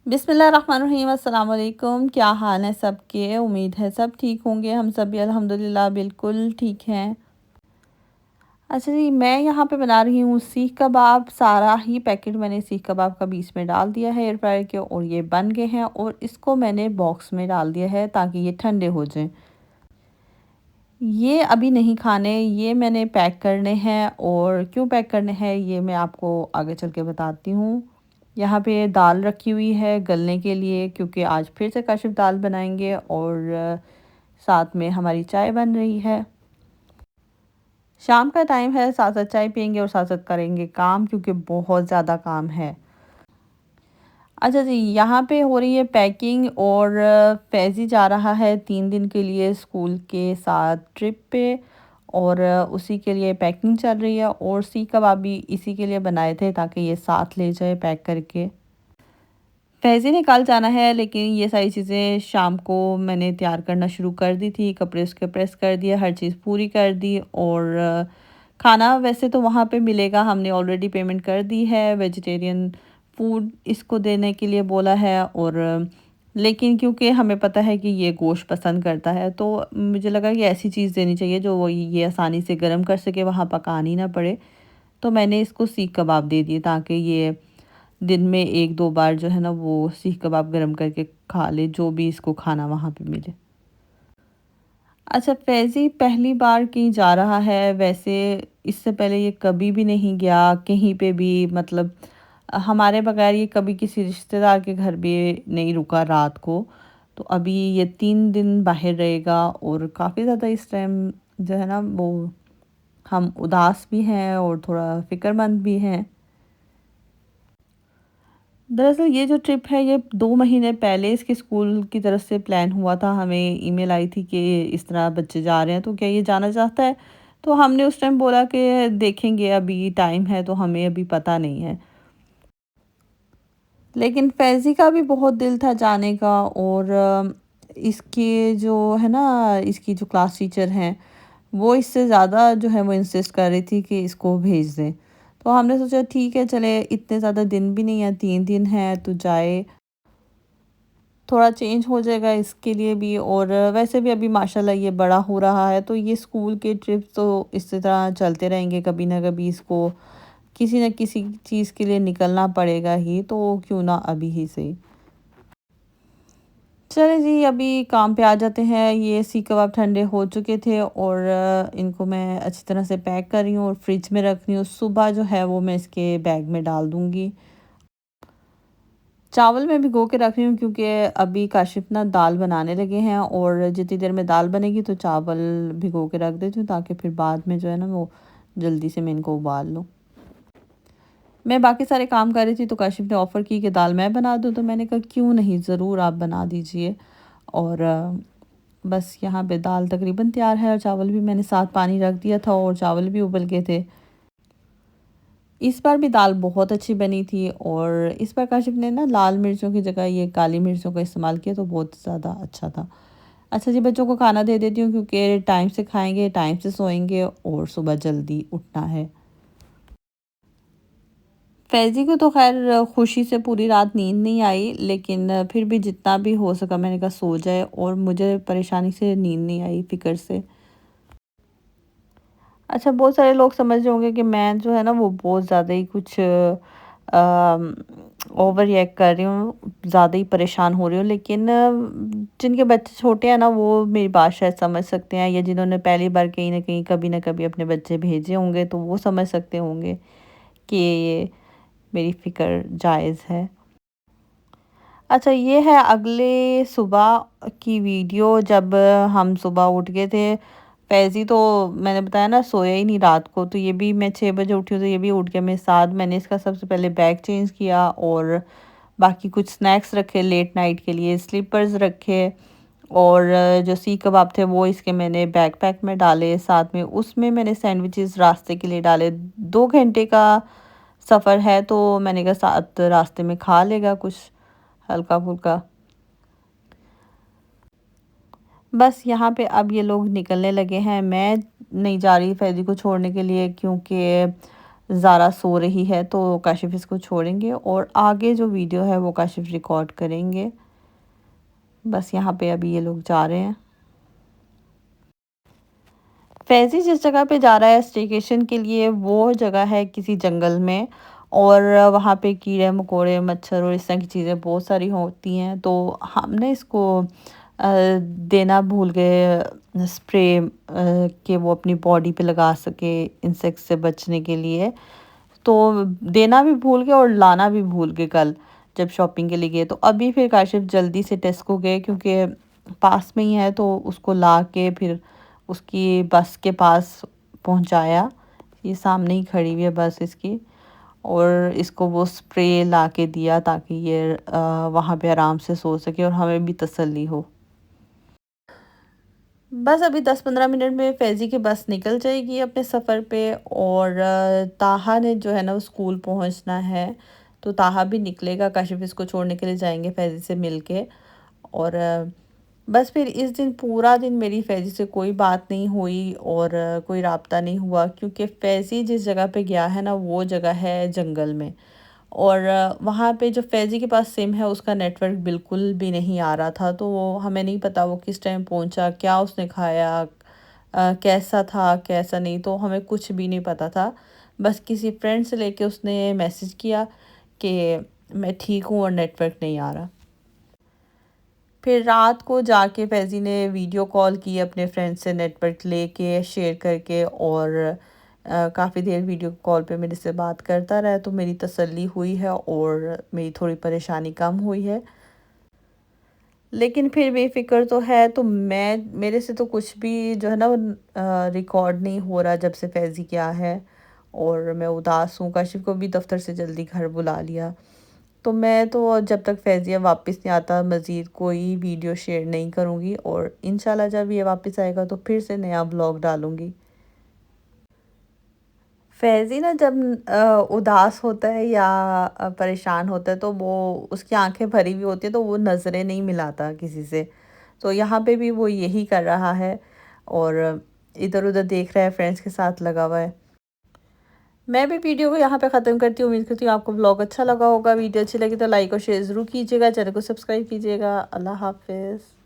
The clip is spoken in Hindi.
बिस्मिल्लाहिर्रहमानिर्रहीम अस्सलाम वालेकुम। क्या हाल है सबके? उम्मीद है सब ठीक होंगे। हम सब भी अल्हम्दुलिल्लाह बिल्कुल ठीक हैं। अच्छा जी, मैं यहाँ पे बना रही हूँ सीख कबाब। सारा ही पैकेट मैंने सीख कबाब का बीच में डाल दिया है एयर फ्रायर के, और ये बन गए हैं। और इसको मैंने बॉक्स में डाल दिया है ताकि ये ठंडे हो जाएं। ये अभी नहीं खाने, ये मैंने पैक करने हैं। और क्यों पैक करने हैं ये मैं आपको आगे चल के बताती हूँ। यहाँ पे दाल रखी हुई है गलने के लिए, क्योंकि आज फिर से काशिफ दाल बनाएंगे। और साथ में हमारी चाय बन रही है। शाम का टाइम है, साथ साथ चाय पियेंगे और साथ साथ करेंगे काम, क्योंकि बहुत ज़्यादा काम है। अच्छा जी, यहाँ पे हो रही है पैकिंग। और फैज़ी जा रहा है 3 दिन के लिए स्कूल के साथ ट्रिप पे। और उसी के लिए पैकिंग चल रही है। और सीख कबाब भी इसी के लिए बनाए थे ताकि ये साथ ले जाए पैक करके। फैज़ी ने कल जाना है, लेकिन ये सारी चीज़ें शाम को मैंने तैयार करना शुरू कर दी थी। कपड़े उसके प्रेस कर दिए, हर चीज़ पूरी कर दी। और खाना वैसे तो वहाँ पे मिलेगा, हमने ऑलरेडी पेमेंट कर दी है। वेजिटेरियन फूड इसको देने के लिए बोला है। और लेकिन क्योंकि हमें पता है कि ये गोश्त पसंद करता है, तो मुझे लगा कि ऐसी चीज़ देनी चाहिए जो वो ये आसानी से गर्म कर सके, वहाँ पकानी ना पड़े। तो मैंने इसको सीख कबाब दे दिए ताकि ये दिन में 1-2 बार जो है ना वो सीख कबाब गरम करके खा ले, जो भी इसको खाना वहाँ पे मिले। अच्छा, फैज़ी पहली बार कहीं जा रहा है। वैसे इससे पहले ये कभी भी नहीं गया कहीं पे भी, मतलब हमारे बगैर ये कभी किसी रिश्तेदार के घर भी नहीं रुका रात को। तो अभी ये 3 दिन बाहर रहेगा। और काफ़ी ज़्यादा इस टाइम जो है ना वो हम उदास भी हैं और थोड़ा फ़िक्रमंद भी हैं। दरअसल ये जो ट्रिप है ये 2 महीने पहले इसके स्कूल की तरफ से प्लान हुआ था। हमें ईमेल आई थी कि इस तरह बच्चे जा रहे हैं, तो क्या ये जाना चाहता है? तो हमने उस टाइम बोला कि देखेंगे, अभी टाइम है तो हमें अभी पता नहीं है। लेकिन फैज़ी का भी बहुत दिल था जाने का। और इसके जो है ना इसकी जो क्लास टीचर हैं, वो इससे ज़्यादा जो है वो इंसिस्ट कर रही थी कि इसको भेज दें। तो हमने सोचा ठीक है, चले इतने ज़्यादा दिन भी नहीं है, 3 दिन है तो जाए, थोड़ा चेंज हो जाएगा इसके लिए भी। और वैसे भी अभी माशाल्लाह ये बड़ा हो रहा है, तो ये स्कूल के ट्रिप तो इसी तरह चलते रहेंगे। कभी ना कभी इसको किसी न किसी चीज़ के लिए निकलना पड़ेगा ही, तो क्यों ना अभी ही सही। चलें जी, अभी काम पे आ जाते हैं। ये सीख कबाब ठंडे हो चुके थे, और इनको मैं अच्छी तरह से पैक कर रही हूँ और फ्रिज में रख रही हूँ। सुबह जो है वो मैं इसके बैग में डाल दूँगी। चावल मैं भिगो के रख रही हूँ, क्योंकि अभी काशिफ़ ना दाल बनाने लगे हैं। और जितनी देर में दाल बनेगी तो चावल भिगो के रख देती हूँ, ताकि फिर बाद में जो है ना वो जल्दी से मैं इनको उबाल लूँ। मैं बाकी सारे काम कर रही थी तो काशिफ़ ने ऑफ़र की कि दाल मैं बना दूँ, तो मैंने कहा क्यों नहीं, ज़रूर आप बना दीजिए। और बस यहाँ पे दाल तकरीबन तैयार है, और चावल भी मैंने साथ पानी रख दिया था और चावल भी उबल गए थे। इस बार भी दाल बहुत अच्छी बनी थी। और इस बार काशिफ़ ने ना लाल मिर्चों की जगह ये काली मिर्चों का इस्तेमाल किया, तो बहुत ज़्यादा अच्छा था। अच्छा जी, बच्चों को खाना दे देती हूँ, क्योंकि टाइम से खाएँगे, टाइम से सोएँगे और सुबह जल्दी उठना है। फैज़ी को तो ख़ैर खुशी से पूरी रात नींद नहीं आई, लेकिन फिर भी जितना भी हो सका मैंने कहा सो जाए, और मुझे परेशानी से नींद नहीं आई, फ़िक्र से। अच्छा, बहुत सारे लोग समझ रहे होंगे कि मैं जो है ना वो बहुत ज़्यादा ही कुछ ओवर रिएक्ट कर रही हूँ, ज़्यादा ही परेशान हो रही हूँ। लेकिन जिनके बच्चे छोटे हैं ना वो मेरी बात शायद समझ सकते हैं, या जिन्होंने पहली बार कहीं न कहीं कभी न कभी अपने बच्चे भेजे होंगे तो वो समझ सकते होंगे कि ये मेरी फ़िक्र जायज़ है। अच्छा, ये है अगले सुबह की वीडियो, जब हम सुबह उठ गए थे। फैज़ी तो मैंने बताया ना सोया ही नहीं रात को, तो ये भी मैं 6 बजे उठी हूँ तो ये भी उठ गया मेरे साथ। मैंने इसका सबसे पहले बैग चेंज किया, और बाकी कुछ स्नैक्स रखे लेट नाइट के लिए, स्लीपर्स रखे। और जो सीख कबाब थे वो इसके मैंने बैकपैक में डाले, साथ में उसमें मैंने सैंडविचेस रास्ते के लिए डाले। 2 घंटे का सफ़र है, तो मैंने कहा साथ रास्ते में खा लेगा कुछ हल्का-फुल्का। बस यहाँ पे अब ये लोग निकलने लगे हैं। मैं नहीं जा रही फैज़ी को छोड़ने के लिए, क्योंकि ज़ारा सो रही है तो काशिफ़ इसको छोड़ेंगे और आगे जो वीडियो है वो काशिफ़ रिकॉर्ड करेंगे। बस यहाँ पे अभी ये लोग जा रहे हैं। फैज़ी जिस जगह पे जा रहा है स्टेकेशन के लिए वो जगह है किसी जंगल में, और वहाँ पे कीड़े मकोड़े मच्छर और इस तरह की चीज़ें बहुत सारी होती हैं, तो हमने इसको देना भूल गए स्प्रे कि वो अपनी बॉडी पे लगा सके इंसेक्ट से बचने के लिए। तो देना भी भूल गए और लाना भी भूल गए कल जब शॉपिंग के लिए गए। तो अभी फिर काशिफ जल्दी से टेस्को गए क्योंकि पास में ही है, तो उसको ला के फिर उसकी बस के पास पहुंचाया। ये सामने ही खड़ी हुई है बस इसकी, और इसको वो स्प्रे ला के दिया ताकि ये वहाँ पे आराम से सो सके और हमें भी तसल्ली हो। बस अभी 10-15 मिनट में फैज़ी की बस निकल जाएगी अपने सफ़र पे, और ताहा ने जो है ना वो स्कूल पहुंचना है, तो ताहा भी निकलेगा। काशिफ इसको छोड़ने के लिए जाएंगे फैज़ी से मिलके। और बस फिर इस दिन पूरा दिन मेरी फैज़ी से कोई बात नहीं हुई और कोई राब्ता नहीं हुआ, क्योंकि फैज़ी जिस जगह पे गया है ना वो जगह है जंगल में, और वहाँ पे जो फैज़ी के पास सिम है उसका नेटवर्क बिल्कुल भी नहीं आ रहा था। तो वो हमें नहीं पता वो किस टाइम पहुँचा, क्या उसने खाया, कैसा था कैसा नहीं, तो हमें कुछ भी नहीं पता था। बस किसी फ्रेंड से लेके उसने मैसेज किया कि मैं ठीक हूँ और नेटवर्क नहीं आ रहा। फिर रात को जाके फैज़ी ने वीडियो कॉल की अपने फ्रेंड से नेटवर्क लेके शेयर करके, और काफ़ी देर वीडियो कॉल पे मेरे से बात करता रहा, तो मेरी तसल्ली हुई है और मेरी थोड़ी परेशानी कम हुई है। लेकिन फिर भी फ़िक्र तो है, तो मैं मेरे से तो कुछ भी जो है ना वो रिकॉर्ड नहीं हो रहा जब से फैज़ी गया है, और मैं उदास हूँ। काशिफ़ को भी दफ़्तर से जल्दी घर बुला लिया। तो मैं तो जब तक फैज़िया वापस नहीं आता मज़ीद कोई वीडियो शेयर नहीं करूँगी, और इंशाल्लाह जब ये वापस आएगा तो फिर से नया व्लॉग डालूँगी। फैज़ी ना जब उदास होता है या परेशान होता है तो वो उसकी आंखें भरी हुई होती हैं, तो वो नज़रें नहीं मिलाता किसी से। तो यहाँ पे भी वो यही कर रहा है और इधर-उधर देख रहा है, फ्रेंड्स के साथ लगा हुआ है। मैं भी वीडियो को यहाँ पे ख़त्म करती हूँ। उम्मीद करती हूँ आपको व्लॉग अच्छा लगा होगा। वीडियो अच्छी लगी तो लाइक और शेयर ज़रूर कीजिएगा। चैनल को सब्सक्राइब कीजिएगा। अल्लाह हाफ़िज़।